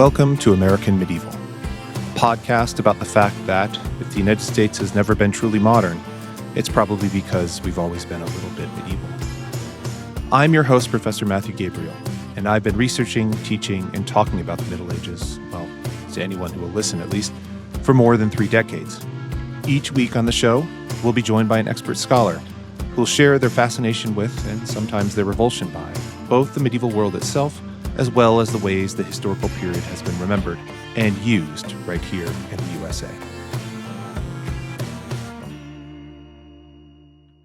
Welcome to American Medieval, a podcast about the fact that if the United States has never been truly modern, it's probably because we've always been a little bit medieval. I'm your host, Professor Matthew Gabriele, and I've been researching, teaching, and talking about the Middle Ages, well, to anyone who will listen at least, for more than 3 decades. Each week on the show, we'll be joined by an expert scholar who will share their fascination with, and sometimes their revulsion by, both the medieval world itself as well as the ways the historical period has been remembered and used right here in the USA.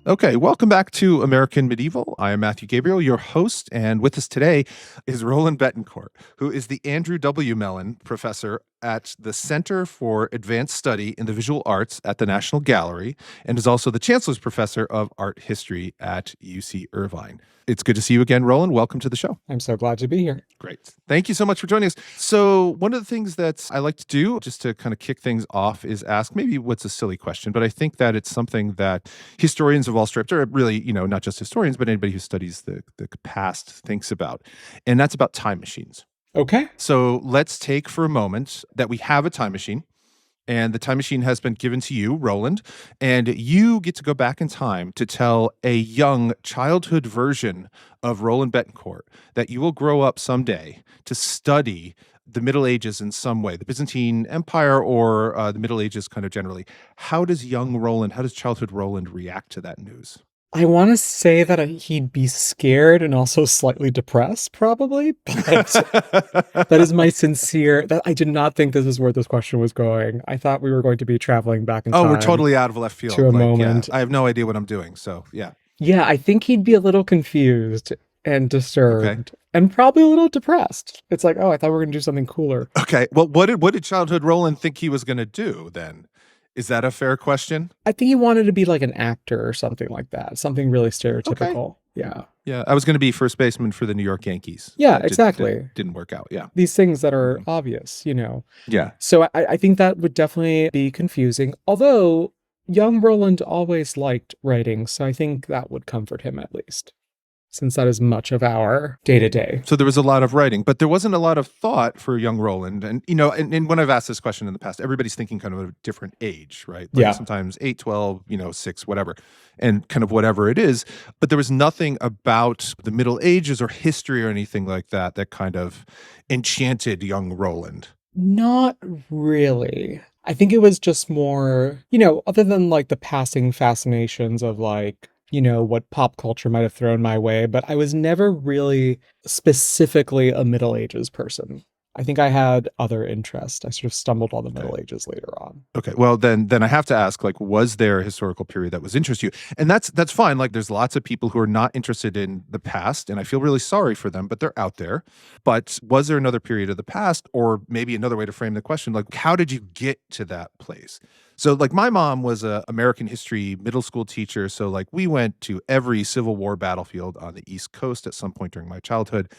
Okay, welcome back to American Medieval. I am Matthew Gabriele, your host, and with us today is Roland Betancourt, who is the Andrew W. Mellon Professor at the Center for Advanced Study in the Visual Arts at the National Gallery, and is also the Chancellor's Professor of Art History at UC Irvine. It's good to see you again, Roland. Welcome to the show. I'm so glad to be here. Great. Thank you so much for joining us. So one of the things that I like to do, just to kind of kick things off, is ask maybe what's a silly question, but I think that it's something that historians of all stripes, or really, not just historians, but anybody who studies the past thinks about. And that's about time machines. Okay. So let's take for a moment that we have a time machine, and the time machine has been given to you, Roland, and you get to go back in time to tell a young childhood version of Roland Betancourt that you will grow up someday to study the Middle Ages in some way, the Byzantine Empire or the Middle Ages kind of generally. How does childhood Roland react to that news? I want to say that he'd be scared and also slightly depressed, probably, but that is my sincere, that I did not think this is where this question was going. I thought we were going to be traveling back in time. Oh, we're totally out of left field. To a moment. Yeah, I have no idea what I'm doing, so yeah. Yeah, I think he'd be a little confused and disturbed and probably a little depressed. It's like, oh, I thought we were going to do something cooler. Okay, well, what did childhood Roland think he was going to do then? Is that a fair question? I think he wanted to be like an actor or something like that. Something really stereotypical. Okay. Yeah. Yeah. I was going to be first baseman for the New York Yankees. Yeah, exactly. Didn't work out. Yeah. These things that are obvious, Yeah. So I think that would definitely be confusing. Although young Roland always liked writing. So I think that would comfort him at least, since that is much of our day-to-day. So there was a lot of writing, but there wasn't a lot of thought for young Roland. And, and when I've asked this question in the past, everybody's thinking kind of a different age, right? Like yeah. Sometimes 8, 12, 6, whatever, and kind of whatever it is. But there was nothing about the Middle Ages or history or anything like that that kind of enchanted young Roland. Not really. I think it was just more, other than like the passing fascinations of like, what pop culture might have thrown my way, but I was never really specifically a Middle Ages person. I think I had other interests. I sort of stumbled on the Middle Ages later on. Okay. Well, then I have to ask, was there a historical period that was interesting you? And that's fine. There's lots of people who are not interested in the past, and I feel really sorry for them, but they're out there. But was there another period of the past, or maybe another way to frame the question, how did you get to that place? So my mom was an American history middle school teacher. So we went to every Civil War battlefield on the East Coast at some point during my childhood.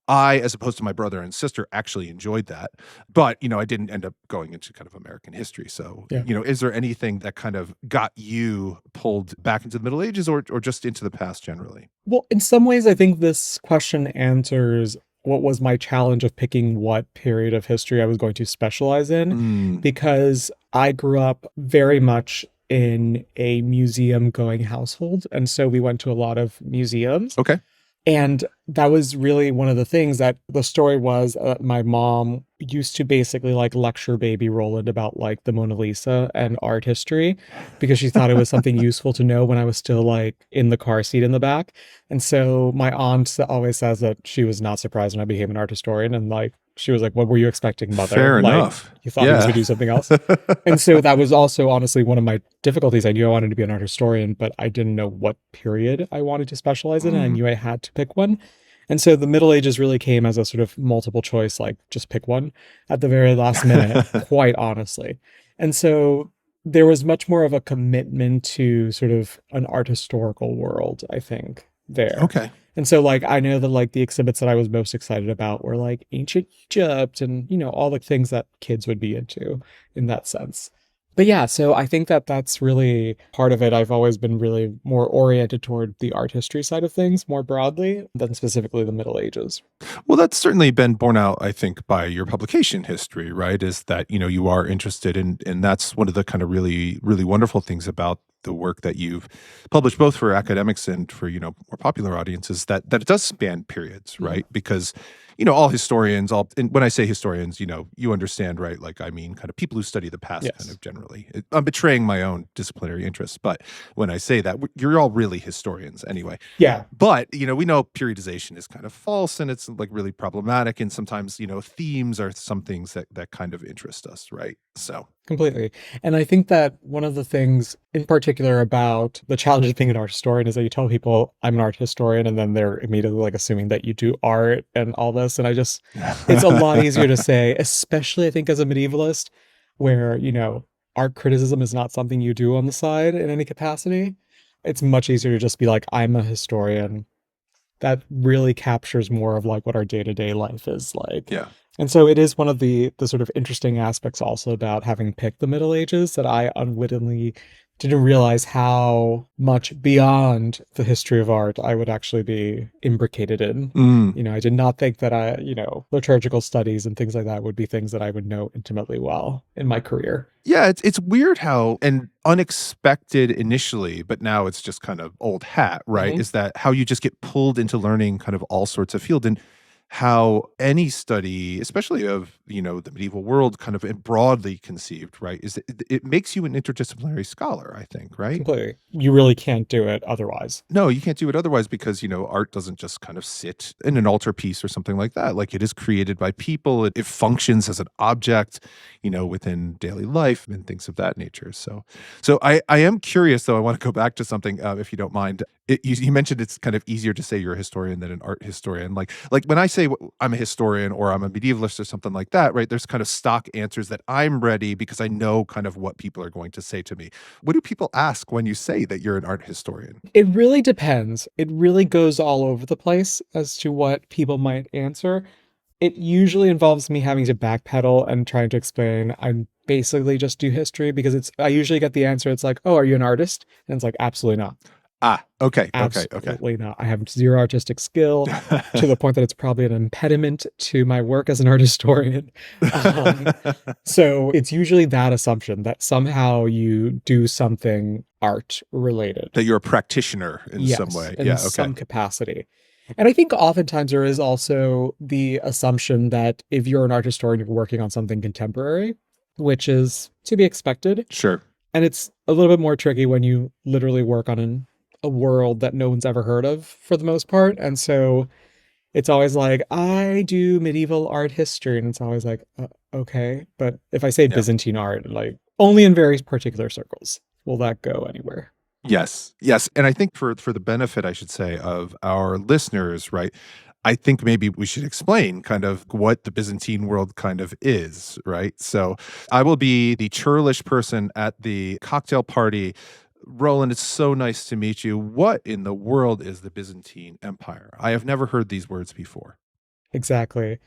I, as opposed to my brother and sister, actually enjoyed that. But, I didn't end up going into kind of American history. So, yeah. Is there anything that kind of got you pulled back into the Middle Ages or just into the past generally? Well, in some ways, I think this question answers what was my challenge of picking what period of history I was going to specialize in, because I grew up very much in a museum-going household. And so we went to a lot of museums. Okay. And that was really one of the things that the story was my mom used to basically lecture baby Roland about the Mona Lisa and art history because she thought it was something useful to know when I was still in the car seat in the back. And so my aunt always says that she was not surprised when I became an art historian. And she was like, what were you expecting, mother? Fair enough. You thought he was going to do something else? And so that was also honestly one of my difficulties. I knew I wanted to be an art historian, but I didn't know what period I wanted to specialize in. And I knew I had to pick one. And so the Middle Ages really came as a sort of multiple choice, just pick one at the very last minute, quite honestly. And so there was much more of a commitment to sort of an art historical world, I think, there. Okay. And so I know that the exhibits that I was most excited about were ancient Egypt and, all the things that kids would be into in that sense. But yeah, so I think that that's really part of it. I've always been really more oriented toward the art history side of things more broadly than specifically the Middle Ages. Well, that's certainly been borne out, I think, by your publication history, right? Is that, you are interested in, and that's one of the kind of really, really wonderful things about the work that you've published, both for academics and for, more popular audiences, that it does span periods, Mhm. right? Because, all historians, and when I say historians, you understand, right? Like, I mean, kind of people who study the past kind Yes. of generally. I'm betraying my own disciplinary interests, but when I say that, you're all really historians anyway. Yeah, But, we know periodization is kind of false and it's like really problematic. And sometimes, themes are some things that kind of interest us, right? So, completely. And I think that one of the things in particular about the challenge of being an art historian is that you tell people I'm an art historian and then they're immediately like assuming that you do art and all this. And it's a lot easier to say, especially I think as a medievalist, where, art criticism is not something you do on the side in any capacity. It's much easier to just be like, I'm a historian. That really captures more of like what our day-to-day life is like. yeah. And so it is one of the sort of interesting aspects also about having picked the Middle Ages that I unwittingly didn't realize how much beyond the history of art I would actually be imbricated in. Mm. I did not think that liturgical studies and things like that would be things that I would know intimately well in my career. Yeah, it's weird how and unexpected initially, but now it's just kind of old hat, right? Mhm. Is that how you just get pulled into learning kind of all sorts of field and how any study, especially of, the medieval world kind of broadly conceived, right? Is it makes you an interdisciplinary scholar, I think, right? Completely. You really can't do it otherwise. No, you can't do it otherwise because, art doesn't just kind of sit in an altarpiece or something like that. Like it is created by people. It functions as an object, within daily life and things of that nature. So I am curious though. I want to go back to something, if you don't mind. You mentioned it's kind of easier to say you're a historian than an art historian. Like when I say I'm a historian or I'm a medievalist or something like that, right? There's kind of stock answers that I'm ready because I know kind of what people are going to say to me. What do people ask when you say that you're an art historian? It really depends. It really goes all over the place as to what people might answer. It usually involves me having to backpedal and trying to explain I basically just do history because I usually get the answer. It's like, oh, are you an artist? And it's like, absolutely not. Ah, okay, okay, okay. Absolutely not. I have zero artistic skill to the point that it's probably an impediment to my work as an art historian. Um, so it's usually that assumption that somehow you do something art related. That you're a practitioner in some Yes, way. in Yeah, okay. some capacity. And I think oftentimes there is also the assumption that if you're an art historian, you're working on something contemporary, which is to be expected. Sure. And it's a little bit more tricky when you literally work on a world that no one's ever heard of for the most part. And so it's always like, I do medieval art history. And it's always like, okay. But if I say Yeah. Byzantine art, like only in very particular circles will that go anywhere. Yes, yes, and I think for the benefit, I should say, of our listeners, right, I think maybe we should explain kind of what the Byzantine world kind of is, right? So, I will be the churlish person at the cocktail party. Roland, it's so nice to meet you. What in the world is the Byzantine Empire? I have never heard these words before. Exactly.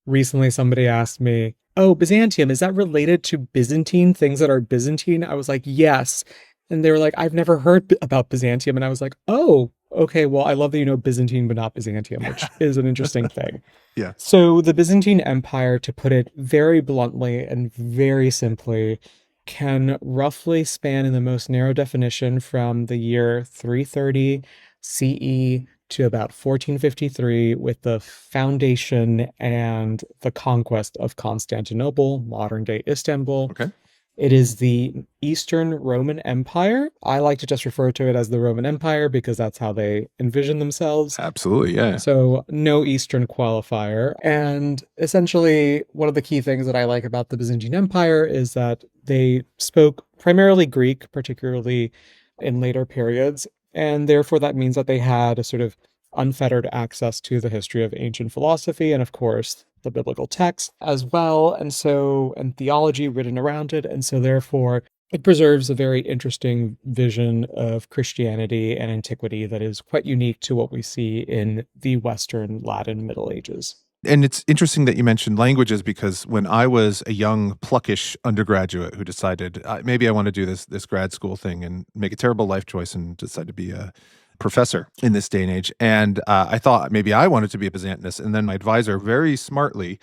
Recently, somebody asked me, oh, Byzantium, is that related to Byzantine things that are Byzantine? I was like, yes. And they were like, I've never heard about Byzantium. And I was like, oh, okay, well, I love that you know Byzantine, but not Byzantium, which is an interesting thing. Yeah. So, the Byzantine Empire, to put it very bluntly and very simply, can roughly span in the most narrow definition from the year 330 CE to about 1453 with the foundation and the conquest of Constantinople, modern day Istanbul. Okay. It is the Eastern Roman Empire. I like to just refer to it as the Roman Empire because that's how they envision themselves. Absolutely, yeah. So, no Eastern qualifier. And essentially, one of the key things that I like about the Byzantine Empire is that they spoke primarily Greek, particularly in later periods. And therefore, that means that they had a sort of unfettered access to the history of ancient philosophy and, of course, the biblical text as well. And theology written around it. And so, therefore, it preserves a very interesting vision of Christianity and antiquity that is quite unique to what we see in the Western Latin Middle Ages. And it's interesting that you mentioned languages, because when I was a young, pluckish undergraduate who decided maybe I want to do this grad school thing and make a terrible life choice and decide to be a professor in this day and age, and I thought maybe I wanted to be a Byzantinist, and then my advisor very smartly,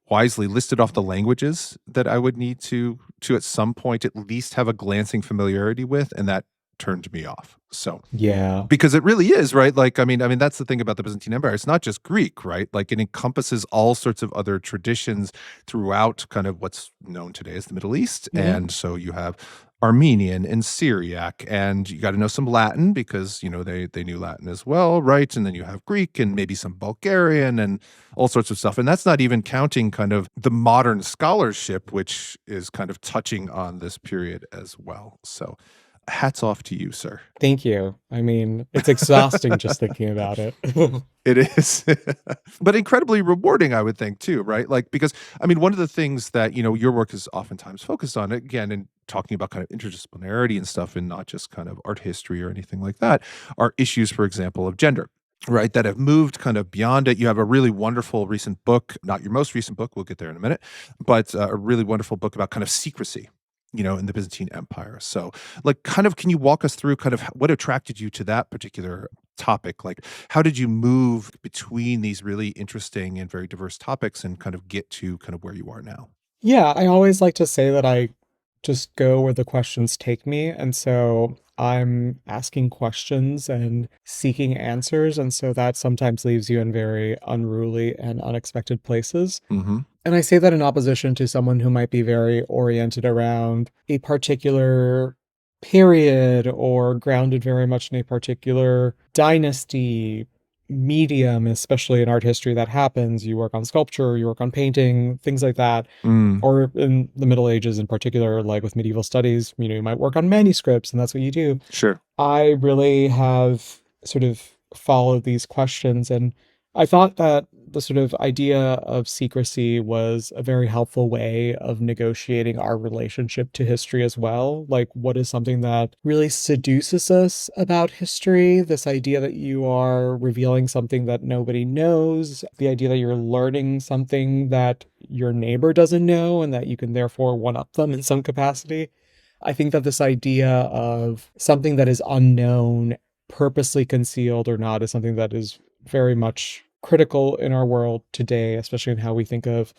wisely listed off the languages that I would need to at some point at least have a glancing familiarity with, and that turned me off. So Yeah. because it really is, right? Like, I mean, that's the thing about the Byzantine Empire. It's not just Greek, right? Like, it encompasses all sorts of other traditions throughout kind of what's known today as the Middle East. Yeah. And so you have Armenian and Syriac, and you got to know some Latin because, they knew Latin as well, right? And then you have Greek and maybe some Bulgarian and all sorts of stuff. And that's not even counting kind of the modern scholarship, which is kind of touching on this period as well. So hats off to you, sir. Thank you. I mean, it's exhausting just thinking about it. It is, but incredibly rewarding, I would think, too, right? Like, because, I mean, one of the things that, your work is oftentimes focused on, again, in talking about kind of interdisciplinarity and stuff, and not just kind of art history or anything like that, are issues, for example, of gender, right, that have moved kind of beyond it. You have a really wonderful recent book, not your most recent book, we'll get there in a minute, but a really wonderful book about kind of secrecy, in the Byzantine Empire. So, like, kind of, can you walk us through kind of what attracted you to that particular topic? Like, how did you move between these really interesting and very diverse topics and kind of get to kind of where you are now? Yeah, I always like to say that I just go where the questions take me. And so I'm asking questions and seeking answers. And so that sometimes leaves you in very unruly and unexpected places. Mm-hmm. And I say that in opposition to someone who might be very oriented around a particular period or grounded very much in a particular dynasty, medium, especially in art history that happens. You work on sculpture, you work on painting, things like that. Mm, Or in the Middle Ages in particular, like with medieval studies, you might work on manuscripts and that's what you do. sure. I really have sort of followed these questions, and I thought that the sort of idea of secrecy was a very helpful way of negotiating our relationship to history as well. Like, what is something that really seduces us about history? This idea that you are revealing something that nobody knows, the idea that you're learning something that your neighbor doesn't know and that you can therefore one up them in some capacity. I think that this idea of something that is unknown, purposely concealed or not, is something that is very much critical in our world today, especially in how we think of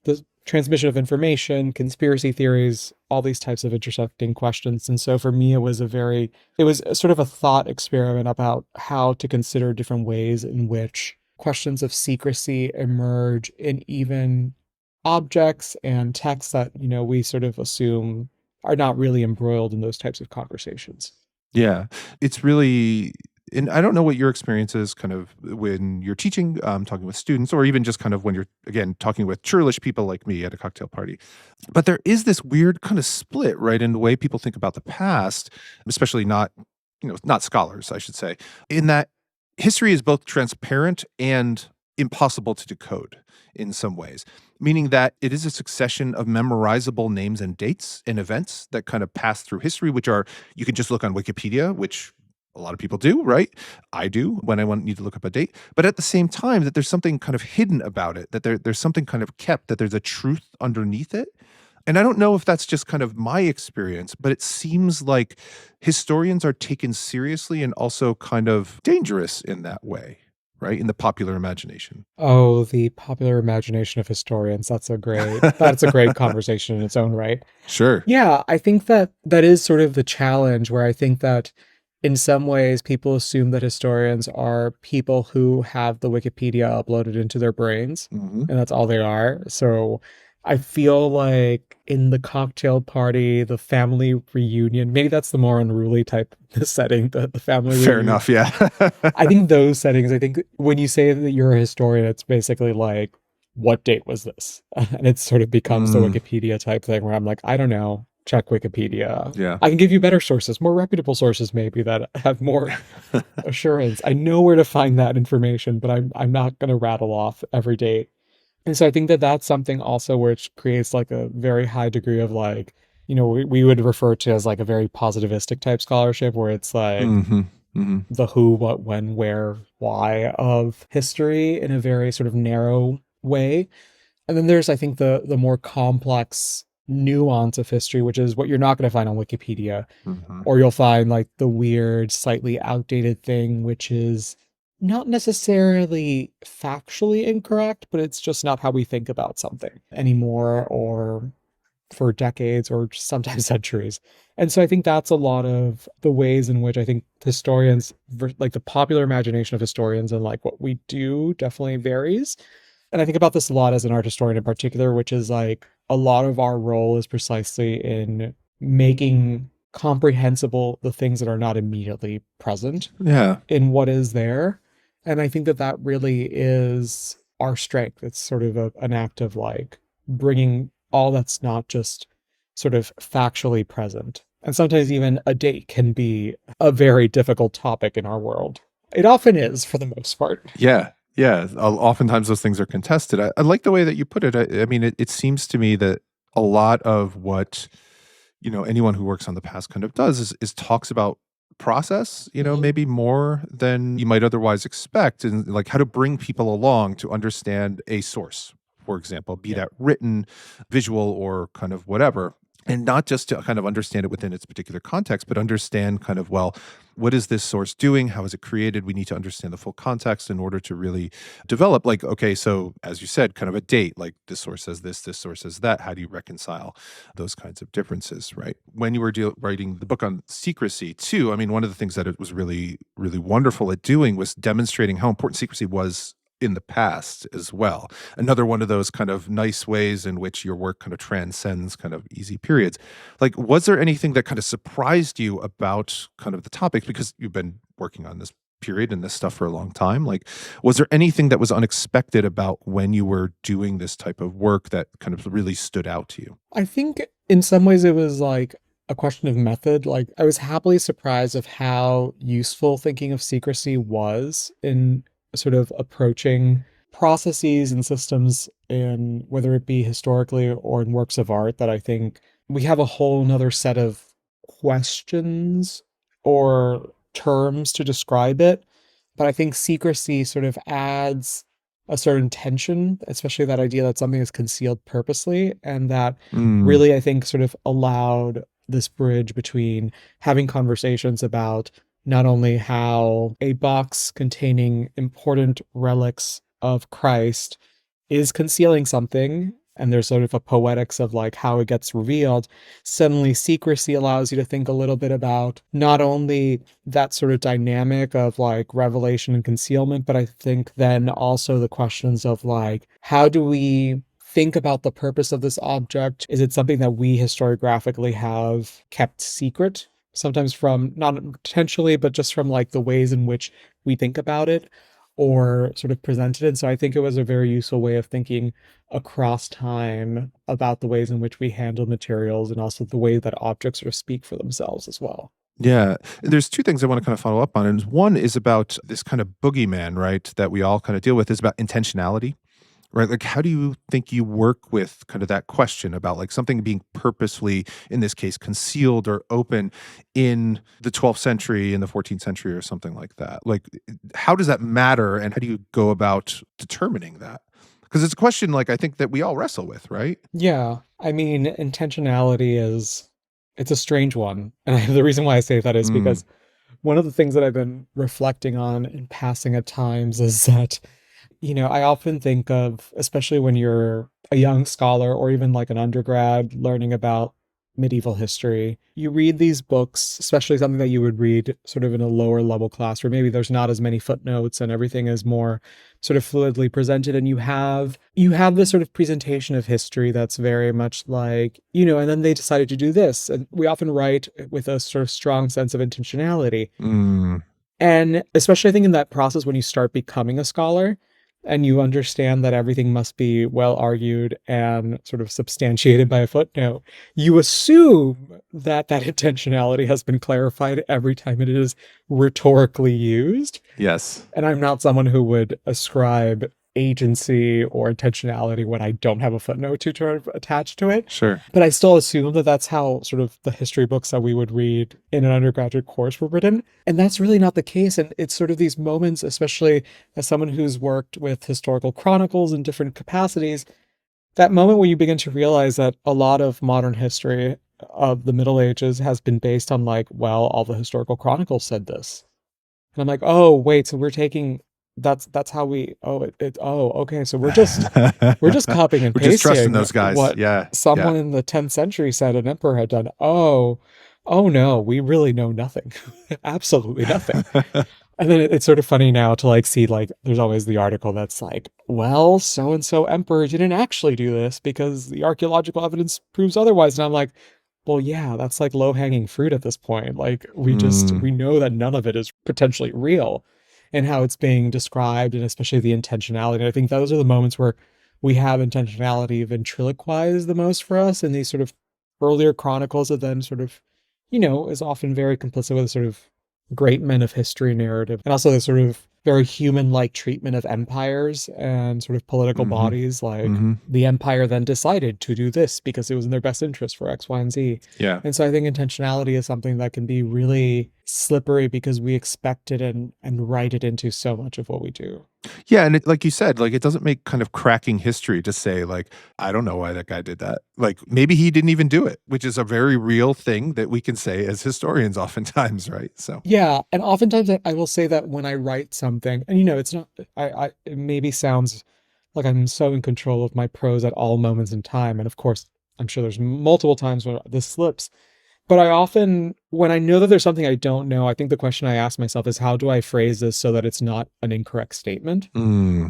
the transmission of information, conspiracy theories, all these types of intersecting questions. And so for me, it was a sort of a thought experiment about how to consider different ways in which questions of secrecy emerge in even objects and texts that, we sort of assume are not really embroiled in those types of conversations. Yeah. It's really, and I don't know what your experience is kind of when you're teaching, talking with students, or even just kind of when you're, again, talking with churlish people like me at a cocktail party. But there is this weird kind of split, right, in the way people think about the past, especially not scholars, I should say, in that history is both transparent and impossible to decode in some ways, meaning that it is a succession of memorizable names and dates and events that kind of pass through history, which are, you can just look on Wikipedia, which a lot of people do, need to look up a date. But at the same time, that there's something kind of hidden about it, that there's something kind of kept, that there's a truth underneath it. And I don't know if that's just kind of my experience, but it seems like historians are taken seriously and also kind of dangerous in that way, right? In the popular imagination. Oh, the popular imagination of historians. That's a great conversation in its own right. Sure. Yeah, I think that is sort of the challenge, where I think that in some ways people assume that historians are people who have the Wikipedia uploaded into their brains, Mm-hmm. and that's all they are. So I feel like in the cocktail party, the family reunion, maybe that's the more unruly type setting, the family reunion. Fair enough, yeah. I think those settings, I think when you say that you're a historian, it's basically like, what date was this? And it sort of becomes the Wikipedia type thing where I'm like, I don't know, check Wikipedia. Yeah. I can give you better sources, more reputable sources maybe, that have more assurance. I know where to find that information, but I'm not going to rattle off every date. And so I think that that's something also which creates like a very high degree of like, we would refer to as like a very positivistic type scholarship, where it's like the who, what, when, where, why of history in a very sort of narrow way. And then there's, I think, the more complex nuance of history, which is what you're not going to find on Wikipedia, or you'll find like the weird, slightly outdated thing, which is not necessarily factually incorrect, but it's just not how we think about something anymore, or for decades, or sometimes centuries. And so I think that's a lot of the ways in which I think historians, like the popular imagination of historians and like what we do, definitely varies. And I think about this a lot as an art historian in particular, which is like a lot of our role is precisely in making comprehensible the things that are not immediately present in what is there. And I think that that really is our strength. It's sort of an act of like bringing all that's not just sort of factually present. And sometimes even a date can be a very difficult topic in our world. It often is, for the most part. Yeah. Yeah. Oftentimes those things are contested. I like the way that you put it. I mean, it seems to me that a lot of what, anyone who works on the past kind of does is talks about process, maybe more than you might otherwise expect, and like how to bring people along to understand a source, for example, be that written, visual, or kind of whatever. And not just to kind of understand it within its particular context, but understand kind of, well, what is this source doing? How is it created? We need to understand the full context in order to really develop, like, okay, so as you said, kind of a date, like this source says this source says that. How do you reconcile those kinds of differences, right? When you were writing the book on secrecy too, I mean, one of the things that it was really, really wonderful at doing was demonstrating how important secrecy was in the past as well. Another one of those kind of nice ways in which your work kind of transcends kind of easy periods. Like, was there anything that kind of surprised you about kind of the topics? Because you've been working on this period and this stuff for a long time. Like, was there anything that was unexpected about when you were doing this type of work that kind of really stood out to you? I think in some ways it was like a question of method. Like, I was happily surprised of how useful thinking of secrecy was in sort of approaching processes and systems, in whether it be historically or in works of art, that I think we have a whole nother set of questions or terms to describe it. But I think secrecy sort of adds a certain tension, especially that idea that something is concealed purposely, and that really, I think, sort of allowed this bridge between having conversations about not only how a box containing important relics of Christ is concealing something, and there's sort of a poetics of like how it gets revealed. Suddenly secrecy allows you to think a little bit about not only that sort of dynamic of like revelation and concealment, but I think then also the questions of like, how do we think about the purpose of this object? Is it something that we historiographically have kept secret? Sometimes from not intentionally, but just from like the ways in which we think about it or sort of presented it. So I think it was a very useful way of thinking across time about the ways in which we handle materials, and also the way that objects sort of speak for themselves as well. Yeah. There's two things I want to kind of follow up on. And one is about this kind of boogeyman, right, that we all kind of deal with, is about intentionality. Right. Like, how do you think you work with kind of that question about like something being purposefully, in this case, concealed or open in the 12th century, in the 14th century, or something like that? Like, how does that matter? And how do you go about determining that? Because it's a question, like, I think that we all wrestle with, right? Yeah. I mean, intentionality it's a strange one. And the reason why I say that is because one of the things that I've been reflecting on in passing at times is that, I often think of, especially when you're a young scholar or even like an undergrad learning about medieval history, you read these books, especially something that you would read sort of in a lower level class where maybe there's not as many footnotes and everything is more sort of fluidly presented, and you have this sort of presentation of history that's very much like, and then they decided to do this, and we often write with a sort of strong sense of intentionality. And especially I think in that process when you start becoming a scholar, and you understand that everything must be well argued and sort of substantiated by a footnote, you assume that that intentionality has been clarified every time it is rhetorically used. Yes. And I'm not someone who would ascribe agency or intentionality when I don't have a footnote to sort of attach to it. Sure. But I still assume that that's how sort of the history books that we would read in an undergraduate course were written. And that's really not the case. And it's sort of these moments, especially as someone who's worked with historical chronicles in different capacities, that moment where you begin to realize that a lot of modern history of the Middle Ages has been based on like, well, all the historical chronicles said this. And I'm like, oh, wait, so we're taking that's how we okay, so we're just copying and We're just trusting pasting those guys. what Yeah. someone in the 10th century said an emperor had done. Oh no, we really know nothing. Absolutely nothing. And then it's sort of funny now to like see like there's always the article that's like, well, so and so emperor didn't actually do this because the archaeological evidence proves otherwise. And I'm like, well, yeah, that's like low hanging fruit at this point. Like we know that none of it is potentially real and how it's being described, and especially the intentionality. And I think those are the moments where we have intentionality ventriloquized the most for us in these sort of earlier chronicles of them sort of, is often very complicit with a sort of great men of history narrative. And also the sort of very human-like treatment of empires and sort of political bodies. Like the empire then decided to do this because it was in their best interest for X, Y, and Z. Yeah. And so I think intentionality is something that can be really slippery because we expect it and write it into so much of what we do. Yeah, and like you said, like it doesn't make kind of cracking history to say like, I don't know why that guy did that. Like maybe he didn't even do it, which is a very real thing that we can say as historians oftentimes, right? So yeah, and oftentimes I will say that when I write something, and it's not, it maybe sounds like I'm so in control of my prose at all moments in time, and of course, I'm sure there's multiple times when this slips. But I often, when I know that there's something I don't know, I think the question I ask myself is, how do I phrase this so that it's not an incorrect statement?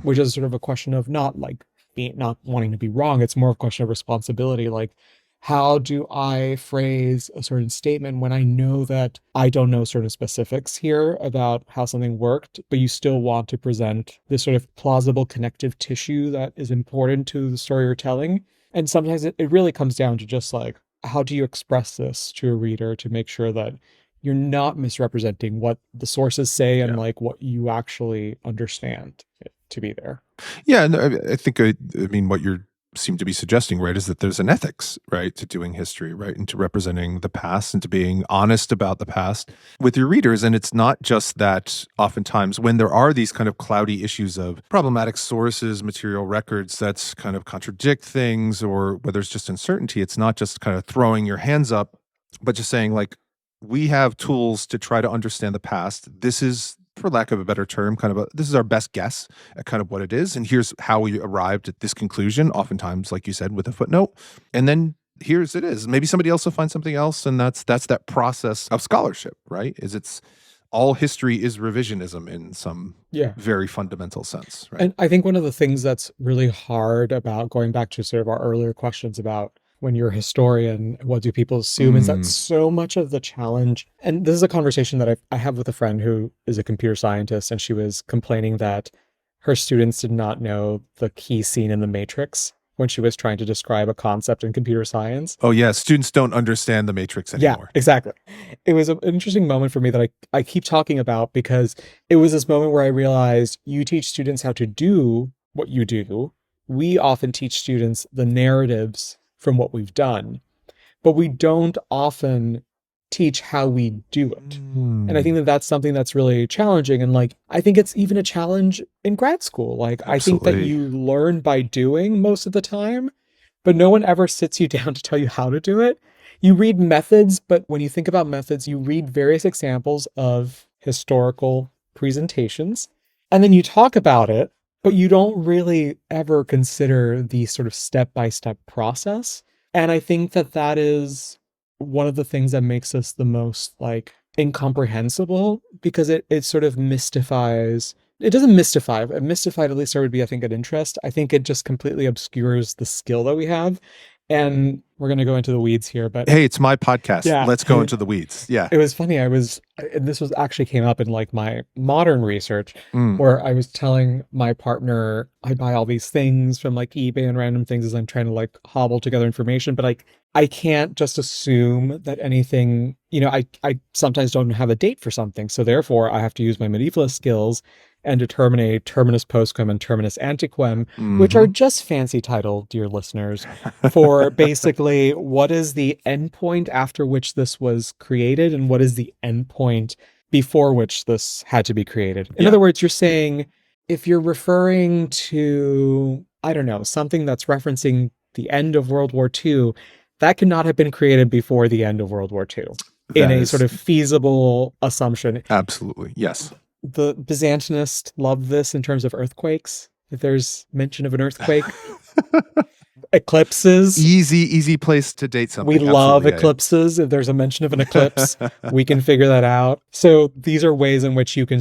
Which is sort of a question of not wanting to be wrong. It's more of a question of responsibility. Like, how do I phrase a certain statement when I know that I don't know certain specifics here about how something worked, but you still want to present this sort of plausible connective tissue that is important to the story you're telling? And sometimes it really comes down to just like, how do you express this to a reader to make sure that you're not misrepresenting what the sources say and like what you actually understand to be there? Yeah, and I think I mean what you seem to be suggesting, right, is that there's an ethics, right, to doing history, right, and to representing the past and to being honest about the past with your readers. And it's not just that oftentimes when there are these kind of cloudy issues of problematic sources, material records that's kind of contradict things, or where there's just uncertainty, it's not just kind of throwing your hands up, but just saying like, we have tools to try to understand the past. This is, for lack of a better term, this is our best guess at kind of what it is. And here's how we arrived at this conclusion, oftentimes, like you said, with a footnote. And then here's it is. Maybe somebody else will find something else. And that's that process of scholarship, right? It's all history is revisionism in some very fundamental sense, right? And I think one of the things that's really hard about going back to sort of our earlier questions about when you're a historian, what do people assume, is that so much of the challenge, and this is a conversation that I have with a friend who is a computer scientist, and she was complaining that her students did not know the key scene in The Matrix when she was trying to describe a concept in computer science. Oh yeah, students don't understand The Matrix anymore. Yeah, exactly. It was an interesting moment for me that I keep talking about, because it was this moment where I realized you teach students how to do what you do. We often teach students the narratives from what we've done, but we don't often teach how we do it. And I think that that's something that's really challenging. And like, I think it's even a challenge in grad school. Like, I think that you learn by doing most of the time, but no one ever sits you down to tell you how to do it. You read methods, but when you think about methods, you read various examples of historical presentations, and then you talk about it, but you don't really ever consider the sort of step-by-step process. And I think that that is one of the things that makes us the most like incomprehensible, because it sort of mystifies. It doesn't mystify. Mystified, at least there would be, I think, an interest. I think it just completely obscures the skill that we have. And we're going to go into the weeds here, but hey, it's my podcast. Yeah. Let's go into the weeds. Yeah. It was funny. This was actually came up in like my modern research, where I was telling my partner, I buy all these things from like eBay and random things as I'm trying to like hobble together information, but like, I can't just assume that anything, I sometimes don't have a date for something. So therefore I have to use my medievalist skills and determine terminus postquem and terminus antequem, which Mm-hmm. are just fancy title, dear listeners, for basically what is the endpoint after which this was created and what is the endpoint before which this had to be created. In Yeah. other words, you're saying if you're referring to, I don't know, something that's referencing the end of World War II, that could not have been created before the end of World War II in That a is sort of feasible assumption. absolutely, yes. The Byzantinists love this in terms of earthquakes. If there's mention of an earthquake, eclipses. Easy place to date something. We love Absolutely, eclipses. If there's a mention of an eclipse, we can figure that out. So these are ways in which you can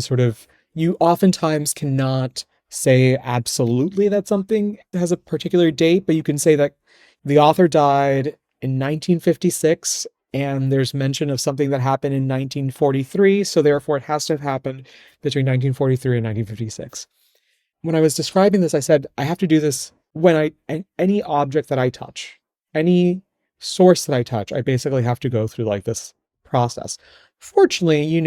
you oftentimes cannot say absolutely that something has a particular date, but you can say that the author died in 1956 and there's mention of something that happened in 1943. So therefore it has to have happened between 1943 and 1956. When I was describing this, I said, I have to do this when any object that I touch, any source that I touch, I basically have to go through like this process. Fortunately,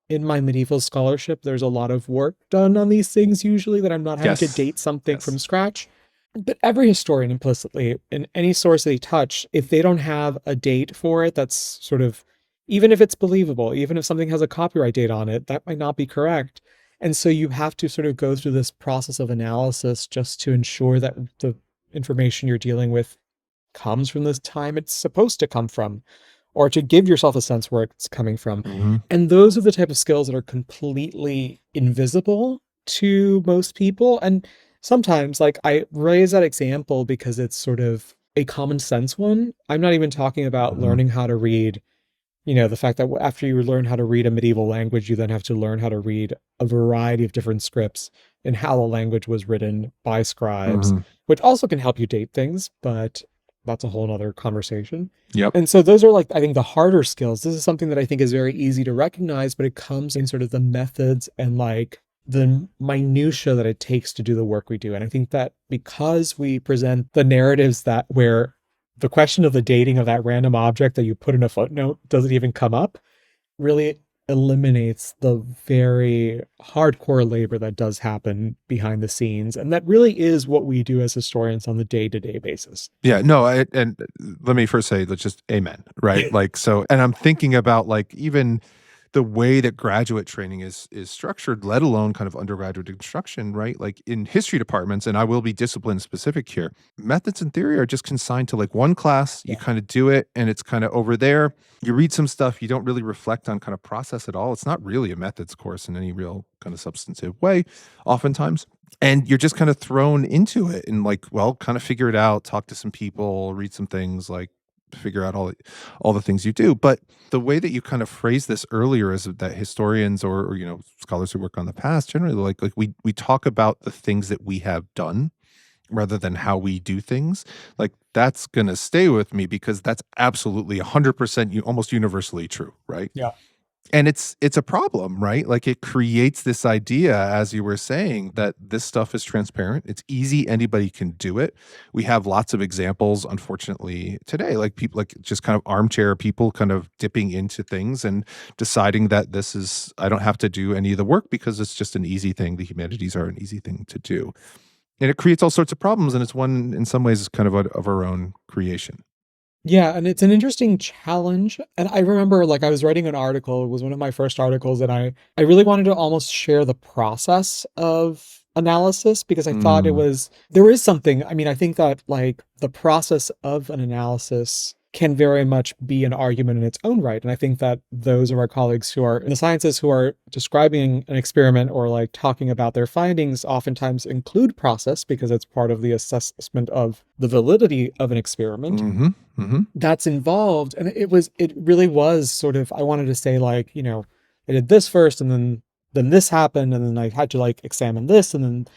in my medieval scholarship, there's a lot of work done on these things usually that I'm not having to date something from scratch. But every historian implicitly, in any source they touch, if they don't have a date for it, that's sort of, even if it's believable, even if something has a copyright date on it, that might not be correct. And so you have to sort of go through this process of analysis just to ensure that the information you're dealing with comes from the time it's supposed to come from, or to give yourself a sense where it's coming from. Mm-hmm. And those are the type of skills that are completely invisible to most people. And sometimes, like, I raise that example because it's sort of a common sense one. I'm not even talking about learning how to read, the fact that after you learn how to read a medieval language, you then have to learn how to read a variety of different scripts and how the language was written by scribes, which also can help you date things, but that's a whole nother conversation. Yep. And so those are, like, I think, the harder skills. This is something that I think is very easy to recognize, but it comes in sort of the methods and like the minutia that it takes to do the work we do. And I think that because we present the narratives that where the question of the dating of that random object that you put in a footnote doesn't even come up, really eliminates the very hardcore labor that does happen behind the scenes. And that really is what we do as historians on the day-to-day basis. Yeah, no, and let me first say, let's just amen, right? Like, so, and I'm thinking about like even the way that graduate training is structured, let alone kind of undergraduate instruction, right? Like in history departments, and I will be discipline specific here, methods and theory are just consigned to like one class. You kind of do it and it's kind of over there. You read some stuff, you don't really reflect on kind of process at all. It's not really a methods course in any real kind of substantive way, oftentimes. And you're just kind of thrown into it and like, well, kind of figure it out, talk to some people, read some things, like figure out all the things you do. But the way that you kind of phrase this earlier is that historians or scholars who work on the past generally like we talk about the things that we have done rather than how we do things. Like that's going to stay with me because that's absolutely 100% almost universally true, right? Yeah. And it's a problem, right? Like it creates this idea, as you were saying, that this stuff is transparent. It's easy. Anybody can do it. We have lots of examples, unfortunately, today, like people like just kind of armchair people kind of dipping into things and deciding that I don't have to do any of the work because it's just an easy thing. The humanities are an easy thing to do. And it creates all sorts of problems. And it's one, in some ways, kind of our own creation. Yeah, and it's an interesting challenge. And I remember, like, I was writing an article, it was one of my first articles, and I really wanted to almost share the process of analysis because I thought there is something, I mean, I think that like the process of an analysis can very much be an argument in its own right. And I think that those of our colleagues who are in the sciences who are describing an experiment or like talking about their findings oftentimes include process because it's part of the assessment of the validity of an experiment that's involved. And it really was sort of, I wanted to say like, I did this first and then this happened and then I had to like examine this and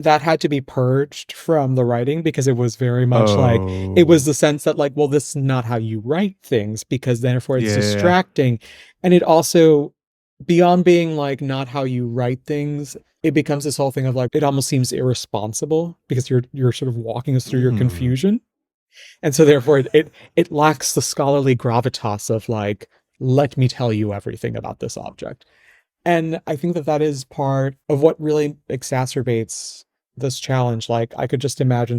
that had to be purged from the writing because it was very much like, it was the sense that like, well, this is not how you write things because therefore it's distracting. And it also, beyond being like not how you write things, it becomes this whole thing of like, it almost seems irresponsible because you're sort of walking us through your confusion. And so therefore it lacks the scholarly gravitas of like, let me tell you everything about this object. And I think that that is part of what really exacerbates this challenge. Like, I could just imagine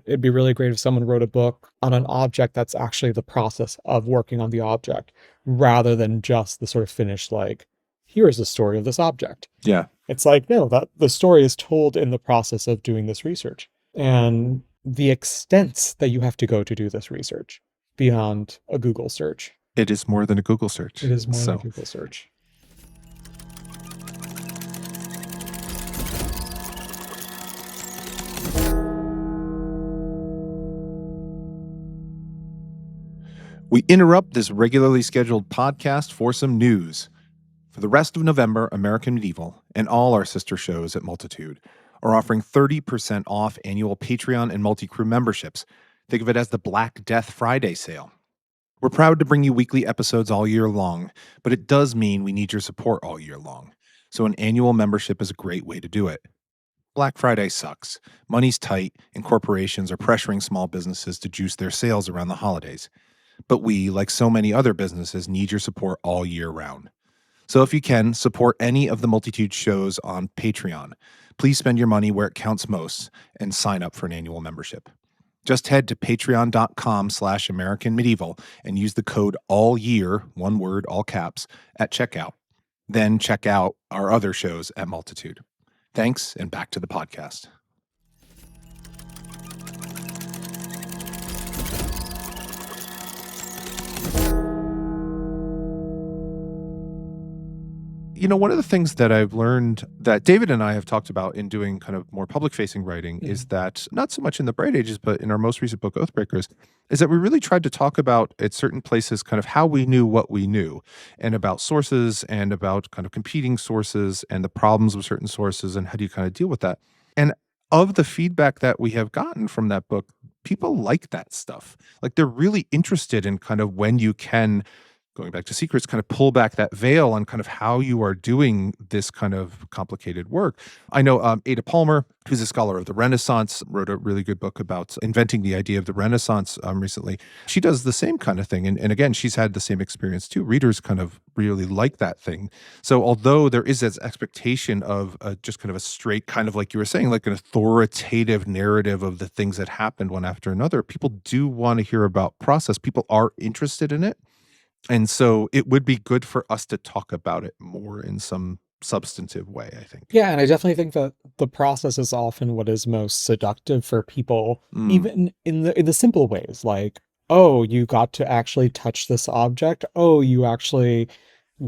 it'd be really great if someone wrote a book on an object that's actually the process of working on the object, rather than just the sort of finished, like, here is the story of this object. Yeah. It's like, no, that the story is told in the process of doing this research. And the extents that you have to go to do this research beyond a Google search. It is more than a Google search. It is more than a Google search. We interrupt this regularly scheduled podcast for some news. For the rest of November, American Medieval and all our sister shows at Multitude are offering 30% off annual Patreon and multi-crew memberships. Think of it as the Black Death Friday sale. We're proud to bring you weekly episodes all year long, but it does mean we need your support all year long. So an annual membership is a great way to do it. Black Friday sucks. Money's tight, and corporations are pressuring small businesses to juice their sales around the holidays. But we, like so many other businesses, need your support all year round. So if you can, support any of the Multitude shows on Patreon. Please spend your money where it counts most and sign up for an annual membership. Just head to patreon.com/AmericanMedieval and use the code ALLYEAR, one word, all caps, at checkout. Then check out our other shows at Multitude. Thanks, and back to the podcast. You know, one of the things that I've learned that David and I have talked about in doing kind of more public-facing writing is that, not so much in the Bright Ages, but in our most recent book, Oathbreakers, is that we really tried to talk about at certain places kind of how we knew what we knew, and about sources and about kind of competing sources and the problems with certain sources and how do you kind of deal with that. And of the feedback that we have gotten from that book, people like that stuff. Like, they're really interested in kind of when you can, going back to secrets, kind of pull back that veil on kind of how you are doing this kind of complicated work. I know Ada Palmer, who's a scholar of the Renaissance, wrote a really good book about inventing the idea of the Renaissance recently. She does the same kind of thing. And again, she's had the same experience too. Readers kind of really like that thing. So although there is this expectation of just kind of a straight, kind of like you were saying, like an authoritative narrative of the things that happened one after another, people do want to hear about process. People are interested in it. And so it would be good for us to talk about it more in some substantive way, I think. Yeah, and I definitely think that the process is often what is most seductive for people, even in the simple ways, like, oh, you got to actually touch this object. Oh, you actually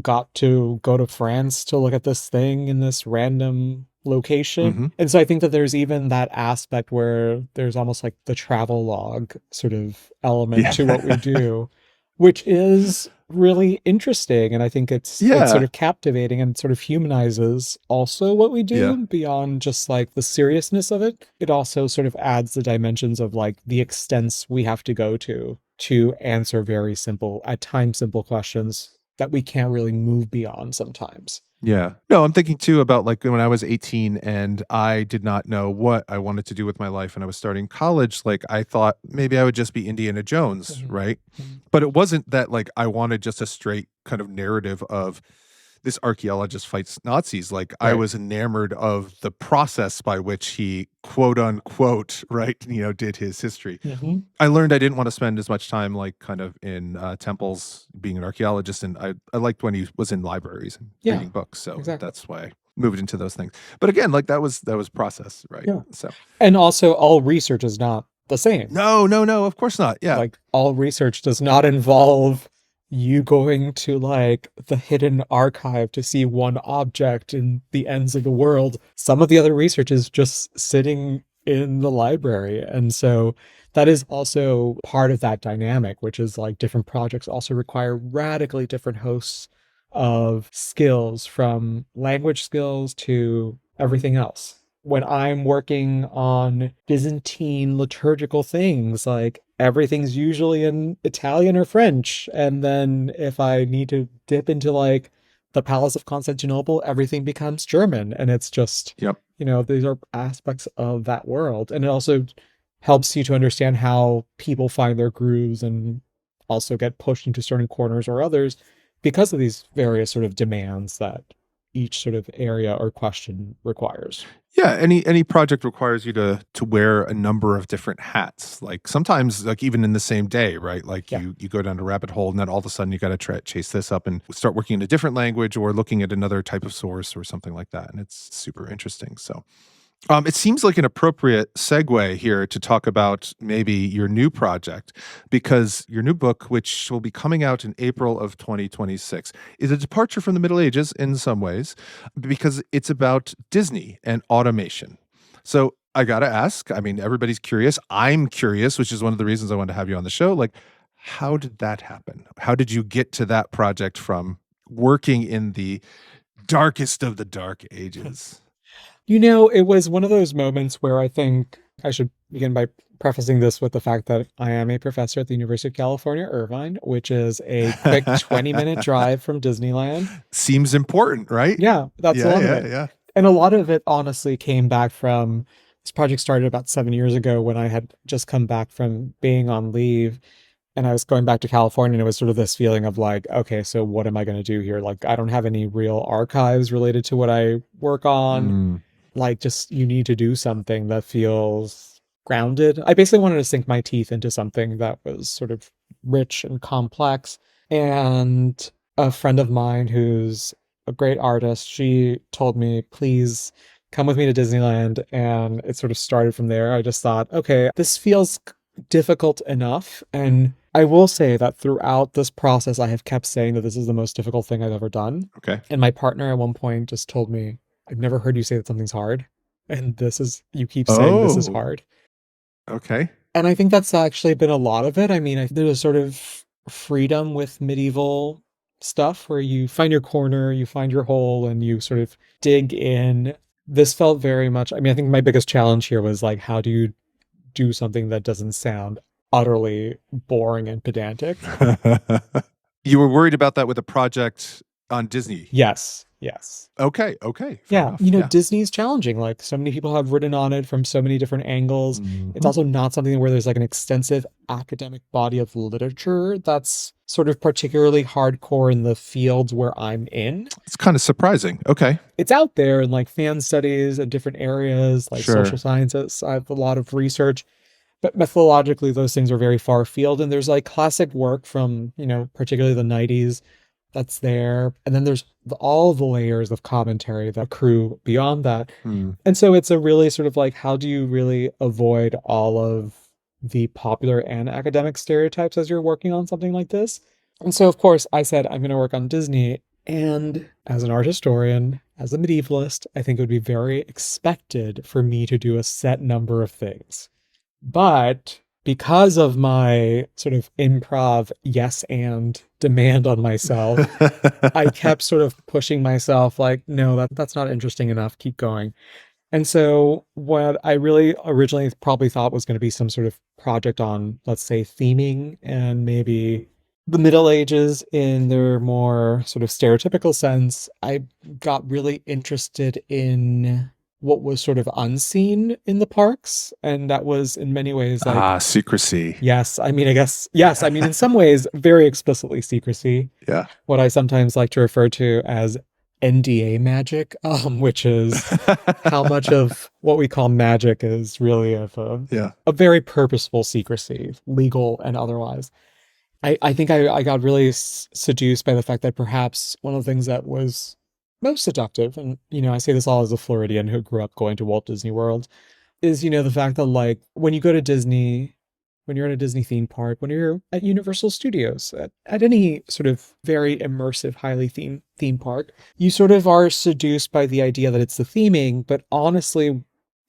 got to go to France to look at this thing in this random location. And so I think that there's even that aspect where there's almost like the travel log sort of element to what we do, which is really interesting. And I think it's sort of captivating and sort of humanizes also what we do beyond just like the seriousness of it. It also sort of adds the dimensions of like the extents we have to go to answer very simple, at times simple questions that we can't really move beyond sometimes. Yeah. No, I'm thinking too about like when I was 18 and I did not know what I wanted to do with my life and I was starting college, like I thought maybe I would just be Indiana Jones, right? But it wasn't that like I wanted just a straight kind of narrative of this archaeologist fights Nazis. Like I was enamored of the process by which he, quote unquote, right, did his history. I learned I didn't want to spend as much time like kind of in temples being an archaeologist. And I liked when he was in libraries and reading books. So that's why I moved into those things. But again, like that was process, right? Yeah. So, and also all research is not the same. No, of course not. Yeah. Like all research does not involve you going to like the hidden archive to see one object in the ends of the world. Some of the other research is just sitting in the library. And so that is also part of that dynamic, which is like different projects also require radically different hosts of skills, from language skills to everything else. When I'm working on Byzantine liturgical things, like everything's usually in Italian or French. And then if I need to dip into like the Palace of Constantinople, everything becomes German. And it's just, these are aspects of that world. And it also helps you to understand how people find their grooves and also get pushed into certain corners or others because of these various sort of demands that each sort of area or question requires. Yeah, any project requires you to wear a number of different hats. Like sometimes, like even in the same day, right? Like Yeah. you go down a rabbit hole, and then all of a sudden you got to chase this up and start working in a different language or looking at another type of source or something like that. And it's super interesting. So. It seems like an appropriate segue here to talk about maybe your new project, because your new book, which will be coming out in April of 2026, is a departure from the Middle Ages in some ways, because it's about Disney and automation. So I got to ask, I mean, everybody's curious. I'm curious, which is one of the reasons I wanted to have you on the show. Like, how did that happen? How did you get to that project from working in the darkest of the dark ages? It was one of those moments where I think I should begin by prefacing this with the fact that I am a professor at the University of California, Irvine, which is a quick 20-minute drive from Disneyland. Seems important, right? Yeah, that's a lot of it. Yeah. And a lot of it honestly came back from this project started about 7 years ago when I had just come back from being on leave and I was going back to California, and it was sort of this feeling of like, okay, so what am I going to do here? Like, I don't have any real archives related to what I work on. Like, just you need to do something that feels grounded. I basically wanted to sink my teeth into something that was sort of rich and complex. And a friend of mine who's a great artist, she told me, please come with me to Disneyland. And it sort of started from there. I just thought, okay, this feels difficult enough. And I will say that throughout this process, I have kept saying that this is the most difficult thing I've ever done. Okay. And my partner at one point just told me, I've never heard you say that something's hard. And you keep saying this is hard. Okay. And I think that's actually been a lot of it. I mean, there's a sort of freedom with medieval stuff where you find your corner, you find your hole, and you sort of dig in. This felt very much, I mean, I think my biggest challenge here was like, how do you do something that doesn't sound utterly boring and pedantic? You were worried about that with a project on Disney. Yes. Okay. Fair enough. Disney's challenging. Like, so many people have written on it from so many different angles. It's also not something where there's like an extensive academic body of literature that's sort of particularly hardcore in the fields where I'm in. It's kind of surprising. Okay. It's out there in like fan studies and different areas like Sure. social sciences. I have a lot of research, but methodologically those things are very far afield. And there's like classic work from, particularly the 90s that's there. And then there's all the layers of commentary that accrue beyond that. And so it's a really sort of like, how do you really avoid all of the popular and academic stereotypes as you're working on something like this? And so, of course, I said, I'm going to work on Disney. And as an art historian, as a medievalist, I think it would be very expected for me to do a set number of things. But because of my sort of improv yes and demand on myself, I kept sort of pushing myself like, no, that's not interesting enough. Keep going. And so what I really originally probably thought was going to be some sort of project on, let's say, theming and maybe the Middle Ages in their more sort of stereotypical sense, I got really interested in what was sort of unseen in the parks. And that was in many ways like... secrecy. Yes. I mean, in some ways, very explicitly secrecy. Yeah. What I sometimes like to refer to as NDA magic, which is how much of what we call magic is really of a very purposeful secrecy, legal and otherwise. I think I got really seduced by the fact that perhaps one of the things that was most seductive, and, I say this all as a Floridian who grew up going to Walt Disney World, is, the fact that, like, when you go to Disney, when you're in a Disney theme park, when you're at Universal Studios, at any sort of very immersive, highly themed theme park, you sort of are seduced by the idea that it's the theming, but honestly,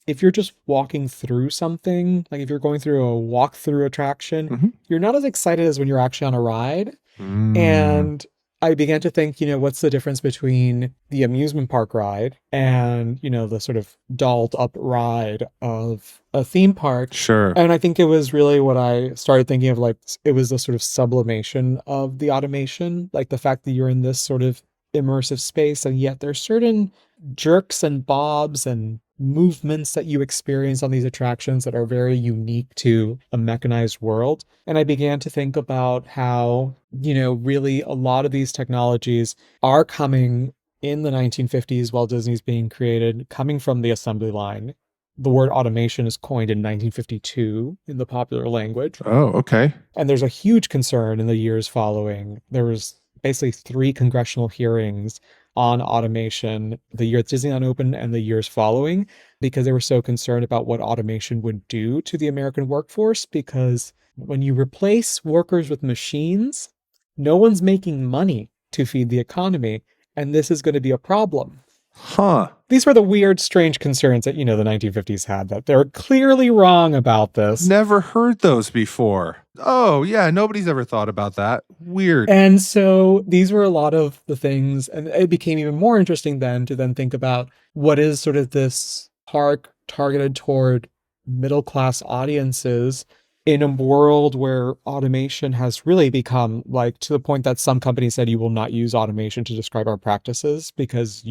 if you're just walking through something, like if you're going through a walk-through attraction, you're not as excited as when you're actually on a ride. And I began to think, what's the difference between the amusement park ride and, the sort of dolled up ride of a theme park? Sure. And I think it was really what I started thinking of, like, it was the sort of sublimation of the automation, like the fact that you're in this sort of immersive space, and yet there's certain jerks and bobs and movements that you experience on these attractions that are very unique to a mechanized world. And I began to think about how, really a lot of these technologies are coming in the 1950s, while Disney's being created, coming from the assembly line, the word automation is coined in 1952 in the popular language. Oh, okay. And there's a huge concern in the years following. There was basically 3 congressional hearings on automation the year Disneyland opened and the years following, because they were so concerned about what automation would do to the American workforce. Because when you replace workers with machines, no one's making money to feed the economy, and this is going to be a problem. Huh. These were the weird, strange concerns that, the 1950s had, that they were clearly wrong about this. Never heard those before. Oh, yeah. Nobody's ever thought about that. Weird. And so these were a lot of the things, and it became even more interesting then to then think about what is sort of this park targeted toward middle-class audiences in a world where automation has really become, like, to the point that some companies said you will not use automation to describe our practices because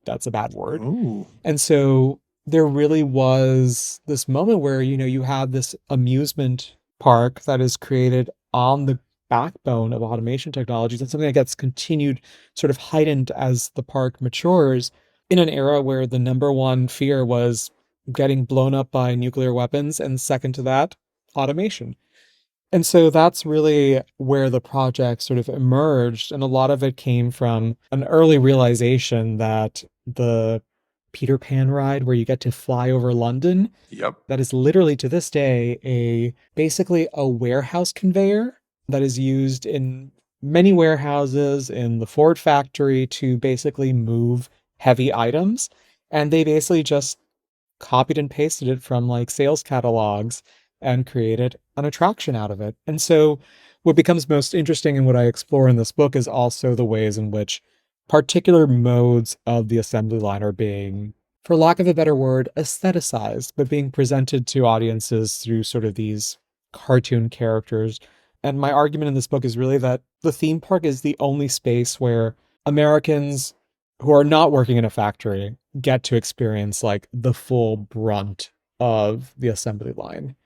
that's a bad word. Ooh. And so there really was this moment where, you have this amusement park that is created on the backbone of automation technologies, and something that gets continued sort of heightened as the park matures, in an era where the number one fear was getting blown up by nuclear weapons, and second to that, automation. And so that's really where the project sort of emerged. And a lot of it came from an early realization that the Peter Pan ride, where you get to fly over London, Yep. that is literally to this day basically a warehouse conveyor that is used in many warehouses in the Ford factory to basically move heavy items. And they basically just copied and pasted it from like sales catalogs and created an attraction out of it. And so what becomes most interesting and what I explore in this book is also the ways in which particular modes of the assembly line are being, for lack of a better word, aestheticized, but being presented to audiences through sort of these cartoon characters. And my argument in this book is really that the theme park is the only space where Americans who are not working in a factory get to experience like the full brunt of the assembly line.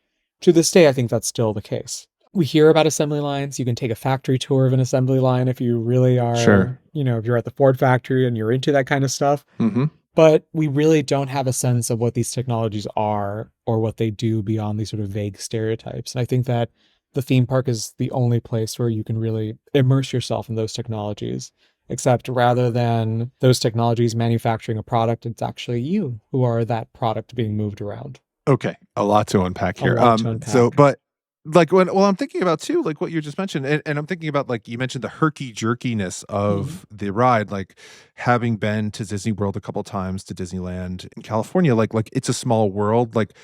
To this day, I think that's still the case. We hear about assembly lines. You can take a factory tour of an assembly line if you really are, Sure. if you're at the Ford factory and you're into that kind of stuff. Mm-hmm. But we really don't have a sense of what these technologies are or what they do beyond these sort of vague stereotypes. And I think that the theme park is the only place where you can really immerse yourself in those technologies. Except rather than those technologies manufacturing a product, it's actually you who are that product being moved around. Okay, a lot to unpack here. To But like I'm thinking about too, like what you just mentioned, and I'm thinking about, like, you mentioned the herky jerkiness of the ride, like having been to Disney World a couple times, to Disneyland in California, like it's a small world, like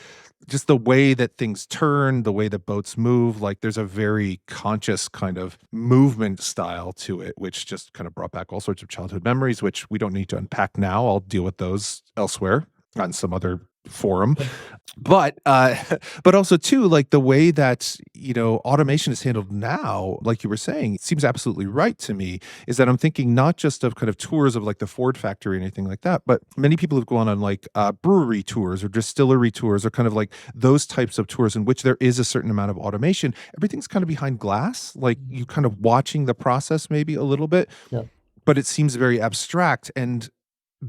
just the way that things turn, the way that boats move, like there's a very conscious kind of movement style to it, which just kind of brought back all sorts of childhood memories, which we don't need to unpack now. I'll deal with those elsewhere on some other forum. But also too, like the way that, automation is handled now, like you were saying, it seems absolutely right to me, is that I'm thinking not just of kind of tours of like the Ford factory or anything like that, but many people have gone on like brewery tours or distillery tours or kind of like those types of tours in which there is a certain amount of automation. Everything's kind of behind glass, like you kind of watching the process maybe a little bit, but it seems very abstract. And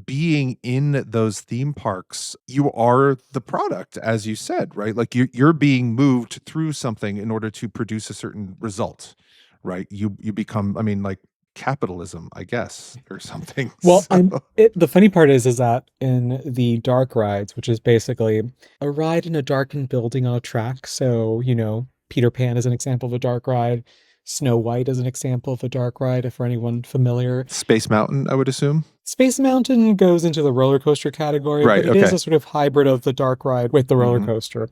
being in those theme parks, you are the product, as you said, right? Like you're being moved through something in order to produce a certain result, right? You become, I mean, like capitalism, I guess, or something. Well, So- the funny part is that in the dark rides, which is basically a ride in a darkened building on a track. So, Peter Pan is an example of a dark ride. Snow White is an example of a dark ride, for anyone familiar. Space Mountain, I would assume. Space Mountain goes into the roller coaster category, Right, but it is okay. a sort of hybrid of the dark ride with the roller coaster.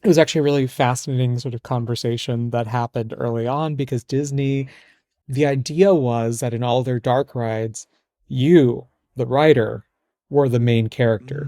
It was actually a really fascinating sort of conversation that happened early on, because Disney, the idea was that in all their dark rides, you, the rider, were the main character.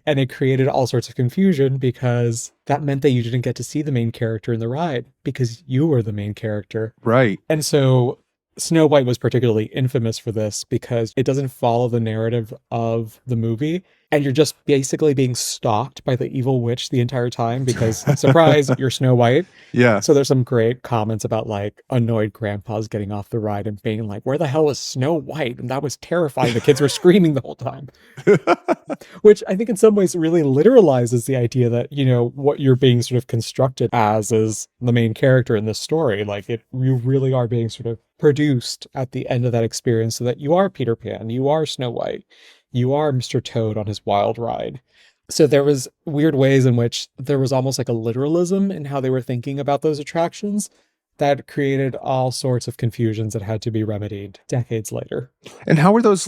And it created all sorts of confusion, because that meant that you didn't get to see the main character in the ride because you were the main character. Right. And so Snow White was particularly infamous for this because it doesn't follow the narrative of the movie. And you're just basically being stalked by the evil witch the entire time because, surprise, you're Snow White. Yeah. So there's some great comments about like annoyed grandpas getting off the ride and being like, where the hell is Snow White? And that was terrifying. The kids were screaming the whole time, which I think in some ways really literalizes the idea that, you know, what you're being sort of constructed as is the main character in this story. Like you really are being sort of produced at the end of that experience so that you are Peter Pan, you are Snow White, you are Mr. Toad on his wild ride. So there was weird ways in which there was almost like a literalism in how they were thinking about those attractions that created all sorts of confusions that had to be remedied decades later. And how are those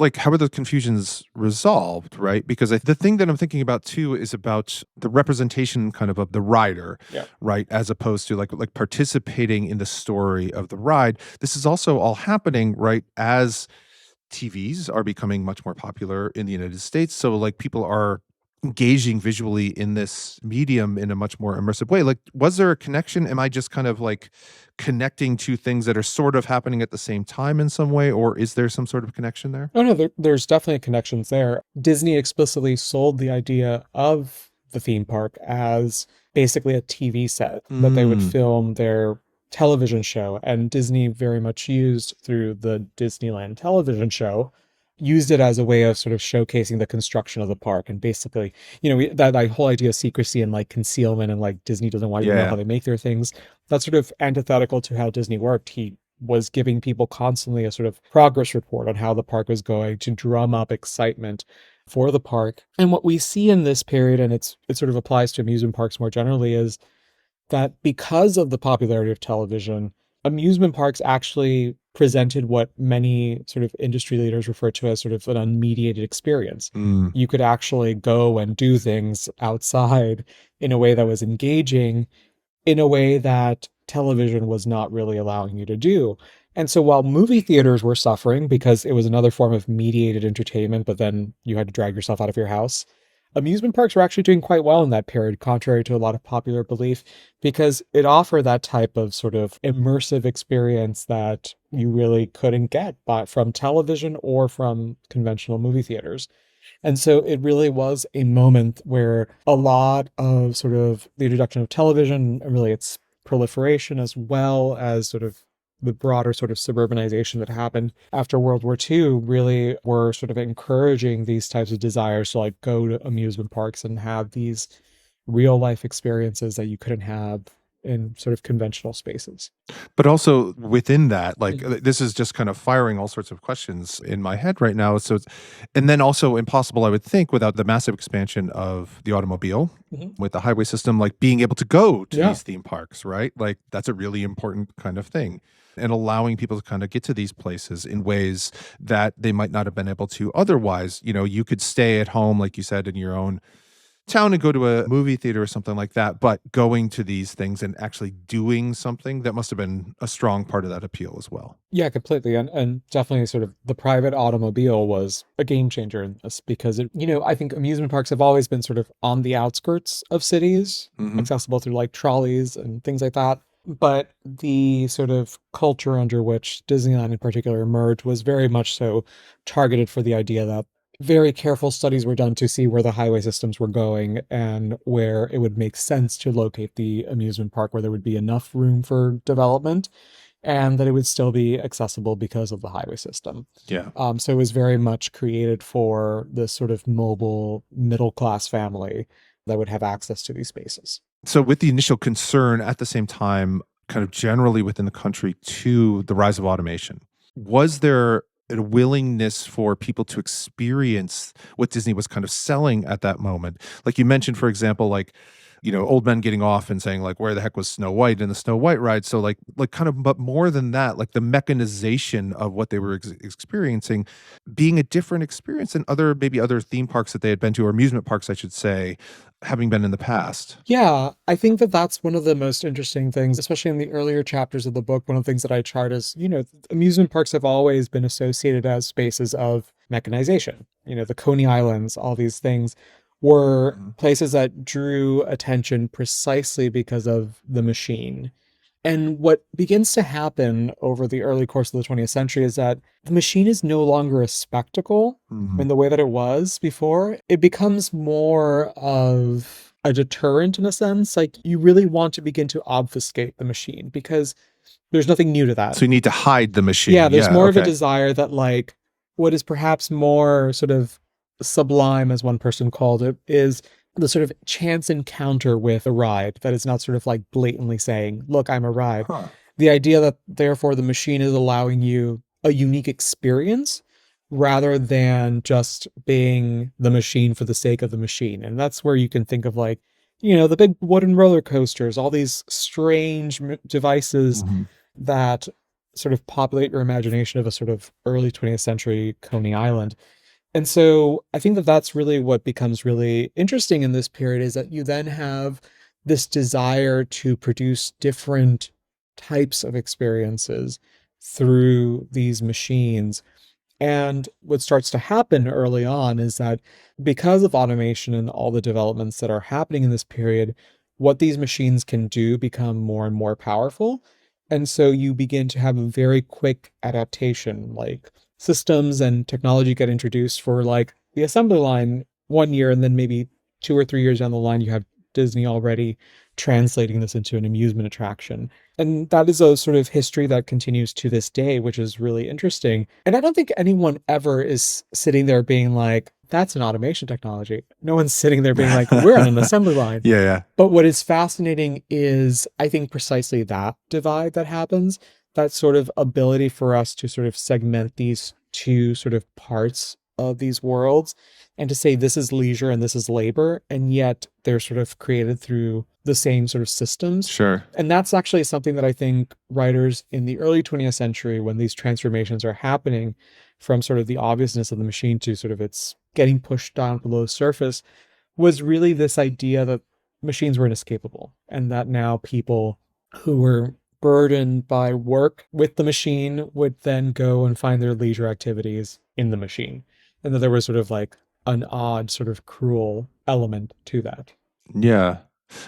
confusions resolved, right? Because the thing that I'm thinking about too is about the representation kind of the rider, Yeah. right? As opposed to like participating in the story of the ride. This is also all happening, right? As TVs are becoming much more popular in the United States. So like people are engaging visually in this medium in a much more immersive way. Like, was there a connection? Am I just kind of like connecting two things that are sort of happening at the same time in some way, or is there some sort of connection there? Oh no, there's definitely connections there. Disney explicitly sold the idea of the theme park as basically a TV set that they would Mm, film their television show, and Disney very much used through the Disneyland television show, used it as a way of sort of showcasing the construction of the park and basically, you know, that whole idea of secrecy and like concealment and like Disney doesn't want you to know how yeah. they make their things. That's sort of antithetical to how Disney worked. He was giving people constantly a sort of progress report on how the park was going to drum up excitement for the park. And what we see in this period, and it sort of applies to amusement parks more generally, is that because of the popularity of television, amusement parks actually presented what many sort of industry leaders refer to as sort of an unmediated experience. Mm. You could actually go and do things outside in a way that was engaging, in a way that television was not really allowing you to do. And so while movie theaters were suffering because it was another form of mediated entertainment, but then you had to drag yourself out of your house, amusement parks were actually doing quite well in that period, contrary to a lot of popular belief, because it offered that type of sort of immersive experience that you really couldn't get from television or from conventional movie theaters. And so it really was a moment where a lot of sort of the introduction of television and really its proliferation, as well as sort of the broader sort of suburbanization that happened after World War II, really were sort of encouraging these types of desires to like go to amusement parks and have these real life experiences that you couldn't have in sort of conventional spaces. But also within that, like Mhm. this is just kind of firing all sorts of questions in my head right now. So, and then also impossible, I would think, without the massive expansion of the automobile Mhm. with the highway system, like being able to go to Yeah. these theme parks, right? Like that's a really important kind of thing. And allowing people to kind of get to these places in ways that they might not have been able to otherwise. You know, you could stay at home, like you said, in your own town and go to a movie theater or something like that, but going to these things and actually doing something, that must have been a strong part of that appeal as well. Yeah, completely. And definitely sort of the private automobile was a game changer in this because it, you know, I think amusement parks have always been sort of on the outskirts of cities, Mhm. accessible through like trolleys and things like that. But the sort of culture under which Disneyland in particular emerged was very much so targeted for the idea that very careful studies were done to see where the highway systems were going and where it would make sense to locate the amusement park, where there would be enough room for development and that it would still be accessible because of the highway system. Yeah. So it was very much created for this sort of mobile middle class family that would have access to these spaces. So with the initial concern at the same time, kind of generally within the country to the rise of automation, was there a willingness for people to experience what Disney was kind of selling at that moment? Like you mentioned, for example, like, you know, old men getting off and saying like, where the heck was Snow White in the Snow White ride? So like kind of, but more than that, like the mechanization of what they were experiencing being a different experience than maybe other theme parks that they had been to, or amusement parks, I should say, having been in the past. Yeah, I think that that's one of the most interesting things, especially in the earlier chapters of the book. One of the things that I chart is, you know, amusement parks have always been associated as spaces of mechanization. You know, the Coney Islands, all these things were Mhm. places that drew attention precisely because of the machine. And what begins to happen over the early course of the 20th century is that the machine is no longer a spectacle in the way that it was before. It becomes more of a deterrent in a sense. Like, you really want to begin to obfuscate the machine because there's nothing new to that. So you need to hide the machine. Yeah, there's more of a okay. desire that, like, what is perhaps more sort of sublime, as one person called it, is the sort of chance encounter with a ride that is not sort of like blatantly saying, look, I'm a ride. Huh. The idea that therefore the machine is allowing you a unique experience rather than just being the machine for the sake of the machine. And that's where you can think of, like, the big wooden roller coasters, all these strange devices that sort of populate your imagination of a sort of early 20th century Coney Island. And so I think that that's really what becomes really interesting in this period, is that you then have this desire to produce different types of experiences through these machines. And what starts to happen early on is that because of automation and all the developments that are happening in this period, what these machines can do become more and more powerful. And so you begin to have a very quick adaptation, like systems and technology get introduced for like the assembly line one year, and then maybe 2 or 3 years down the line, you have Disney already translating this into an amusement attraction. And that is a sort of history that continues to this day, which is really interesting. And I don't think anyone ever is sitting there being like, that's an automation technology. No one's sitting there being like, we're on an assembly line. Yeah. But what is fascinating is, I think, precisely that divide that happens, that sort of ability for us to sort of segment these two sort of parts of these worlds and to say this is leisure and this is labor, and yet they're sort of created through the same sort of systems. Sure. And that's actually something that I think writers in the early 20th century, when these transformations are happening from sort of the obviousness of the machine to sort of its getting pushed down below the surface, was really this idea that machines were inescapable, and that now people who were burdened by work with the machine would then go and find their leisure activities in the machine. And that there was sort of like an odd, sort of cruel element to that. Yeah.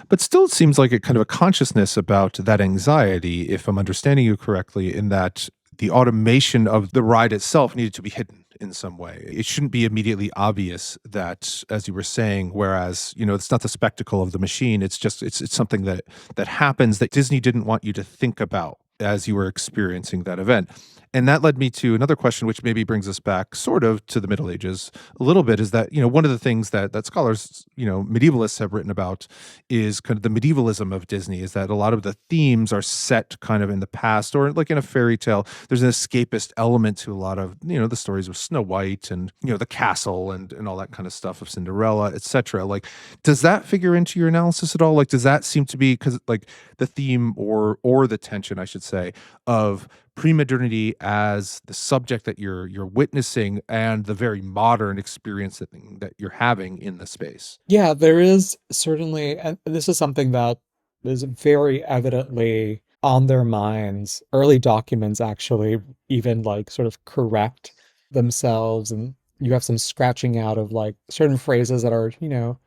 But still, it seems like a kind of a consciousness about that anxiety, if I'm understanding you correctly, in that the automation of the ride itself needed to be hidden in some way. It shouldn't be immediately obvious that, as you were saying, whereas, it's not the spectacle of the machine, it's just, it's something that happens that Disney didn't want you to think about as you were experiencing that event. And that led me to another question, which maybe brings us back sort of to the Middle Ages a little bit, is that, one of the things that scholars, medievalists have written about is kind of the medievalism of Disney, is that a lot of the themes are set kind of in the past, or like in a fairy tale. There's an escapist element to a lot of, the stories of Snow White and, the castle and all that kind of stuff, of Cinderella, etc. Like, does that figure into your analysis at all? Like, does that seem to be, because like the theme or the tension, I should say, of pre-modernity as the subject that you're witnessing and the very modern experience that you're having in the space? Yeah, there is certainly, and this is something that is very evidently on their minds. Early documents actually even like sort of correct themselves, and you have some scratching out of like certain phrases that are,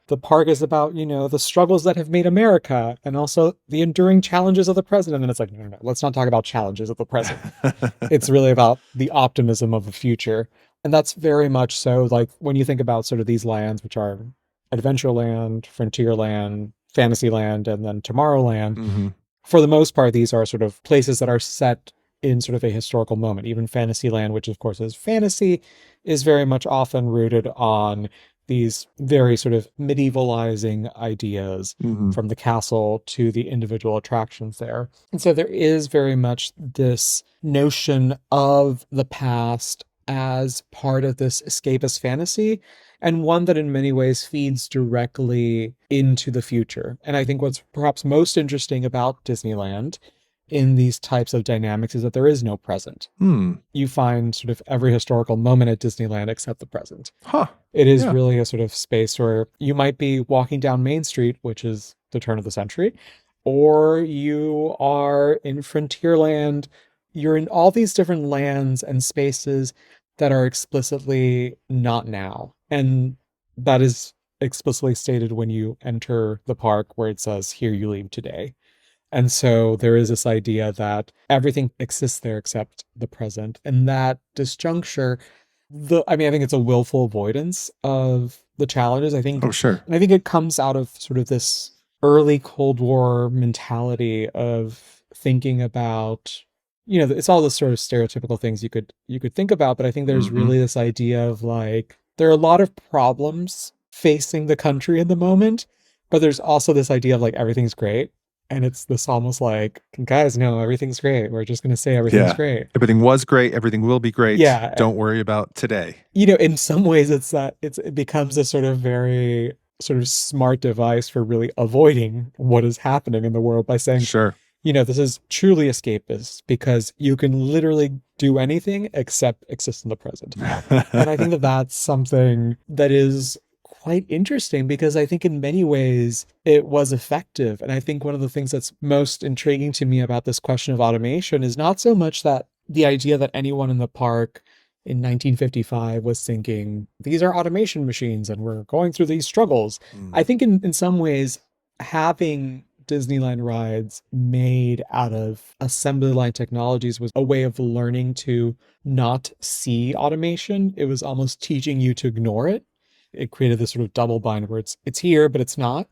the park is about, the struggles that have made America and also the enduring challenges of the present. And then it's like, no, let's not talk about challenges of the present. It's really about the optimism of the future. And that's very much so, like, when you think about sort of these lands, which are Adventureland, Frontierland, Fantasyland, and then Tomorrowland, for the most part, these are sort of places that are set in sort of a historical moment. Even Fantasyland, which of course is fantasy, is very much often rooted on these very sort of medievalizing ideas, from the castle to the individual attractions there. And so there is very much this notion of the past as part of this escapist fantasy, and one that in many ways feeds directly into the future. And I think what's perhaps most interesting about Disneyland in these types of dynamics is that there is no present. You find sort of every historical moment at Disneyland except the present. It is really a sort of space where you might be walking down Main Street, which is the turn of the century, or you are in Frontierland. You're in all these different lands and spaces that are explicitly not now. And that is explicitly stated when you enter the park, where it says, here you leave today. And so there is this idea that everything exists there except the present. And that disjuncture, I think it's a willful avoidance of the challenges. Oh, sure. And I think it comes out of sort of this early Cold War mentality of thinking about, it's all the sort of stereotypical things you could think about, but I think there's really this idea of like, there are a lot of problems facing the country in the moment, but there's also this idea of like, everything's great. And it's this almost like, guys, no, everything's great. We're just going to say everything's great. Everything was great. Everything will be great. Yeah. Don't worry about today. In some ways it becomes a sort of very sort of smart device for really avoiding what is happening in the world by saying, sure, this is truly escapist because you can literally do anything except exist in the present. And I think that that's something that is quite interesting because I think in many ways it was effective. And I think one of the things that's most intriguing to me about this question of automation is not so much that the idea that anyone in the park in 1955 was thinking, these are automation machines and we're going through these struggles. I think in some ways, having Disneyland rides made out of assembly line technologies was a way of learning to not see automation. It was almost teaching you to ignore it. It created this sort of double bind where it's here, but it's not.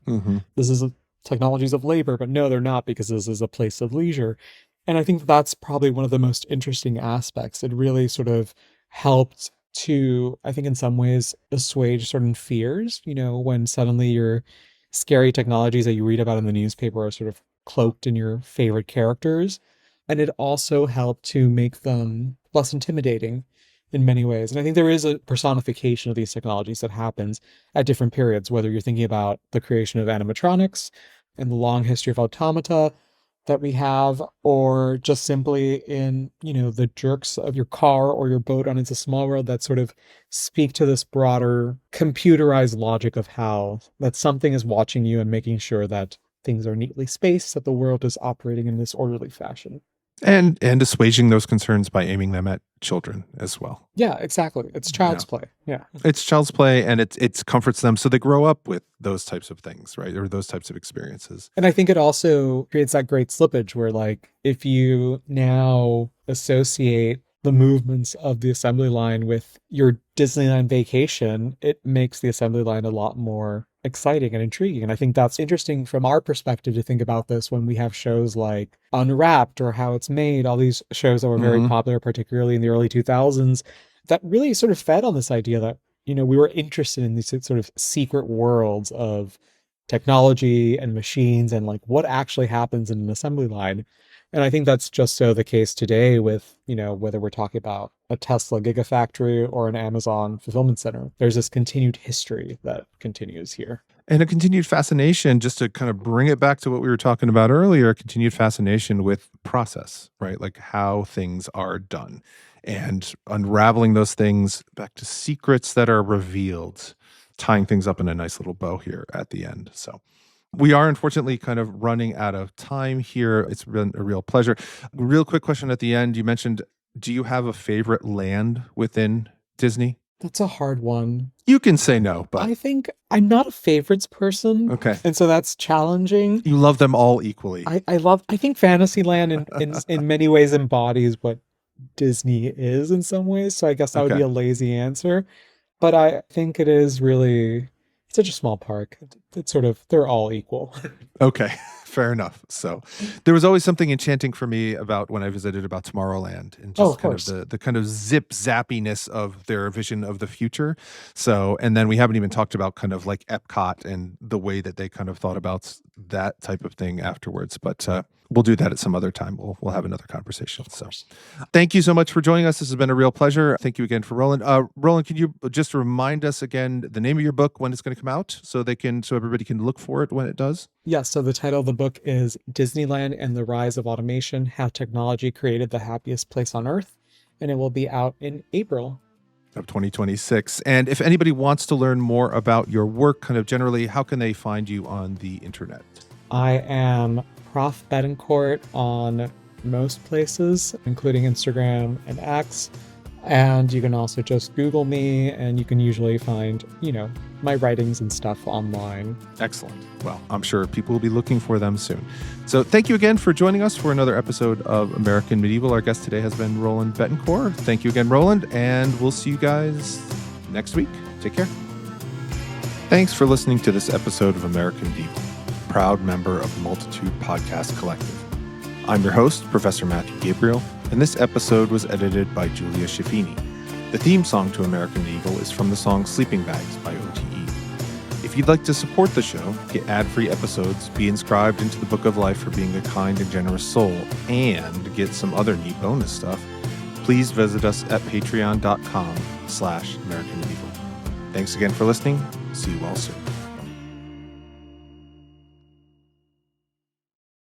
This is technologies of labor, but no, they're not because this is a place of leisure. And I think that's probably one of the most interesting aspects. It really sort of helped to, I think in some ways, assuage certain fears, when suddenly your scary technologies that you read about in the newspaper are sort of cloaked in your favorite characters. And it also helped to make them less intimidating in many ways. And I think there is a personification of these technologies that happens at different periods, whether you're thinking about the creation of animatronics and the long history of automata that we have, or just simply in, the jerks of your car or your boat on It's a Small World that sort of speak to this broader computerized logic of how that something is watching you and making sure that things are neatly spaced, that the world is operating in this orderly fashion. And assuaging those concerns by aiming them at children as well. Yeah, exactly. It's child's play. Yeah. It's child's play, and it comforts them so they grow up with those types of things, right? Or those types of experiences. And I think it also creates that great slippage where, like, if you now associate the movements of the assembly line with your Disneyland vacation, it makes the assembly line a lot more exciting and intriguing. And I think that's interesting from our perspective to think about this when we have shows like Unwrapped or How It's Made, all these shows that were very popular, particularly in the early 2000s, that really sort of fed on this idea that, we were interested in these sort of secret worlds of technology and machines and like what actually happens in an assembly line. And I think that's just so the case today with, whether we're talking about a Tesla gigafactory or an Amazon fulfillment center, there's this continued history that continues here. And a continued fascination, just to kind of bring it back to what we were talking about earlier, a continued fascination with process, right? Like how things are done and unraveling those things back to secrets that are revealed, tying things up in a nice little bow here at the end. So we are unfortunately kind of running out of time here. It's been a real pleasure. Real quick question at the end. You mentioned, do you have a favorite land within Disney? That's a hard one. You can say no, but I think I'm not a favorites person. Okay. And so that's challenging. You love them all equally. I think Fantasyland in many ways embodies what Disney is in some ways. So I guess that would be a lazy answer. But I think it is really, it's such a small park. It's sort of, they're all equal. Okay, fair enough. So there was always something enchanting for me about when I visited about Tomorrowland and just kind of the kind of zip zappiness of their vision of the future. So, and then we haven't even talked about kind of like Epcot and the way that they kind of thought about that type of thing afterwards. But we'll do that at some other time. We'll have another conversation. So thank you so much for joining us. This has been a real pleasure. Thank you again for Roland. Roland, can you just remind us again the name of your book, when it's going to come out, so everybody can look for it when it does? Yes. So the title of the book is Disneyland and the Rise of Automation: How Technology Created the Happiest Place on Earth. And it will be out in April of 2026. And if anybody wants to learn more about your work, kind of generally, how can they find you on the internet? I am Prof. Betancourt on most places, including Instagram and X. And you can also just Google me, and you can usually find, my writings and stuff online. Excellent. Well, I'm sure people will be looking for them soon. So thank you again for joining us for another episode of American Medieval. Our guest today has been Roland Betancourt. Thank you again, Roland, and we'll see you guys next week. Take care. Thanks for listening to this episode of American Medieval, proud member of the Multitude Podcast Collective. I'm your host, Professor Matthew Gabriele, and this episode was edited by Julia Schifini. The theme song to American Medieval is from the song Sleeping Bags by OTE. If you'd like to support the show, get ad-free episodes, be inscribed into the Book of Life for being a kind and generous soul, and get some other neat bonus stuff, please visit us at patreon.com/AmericanMedieval. Thanks again for listening. See you all soon.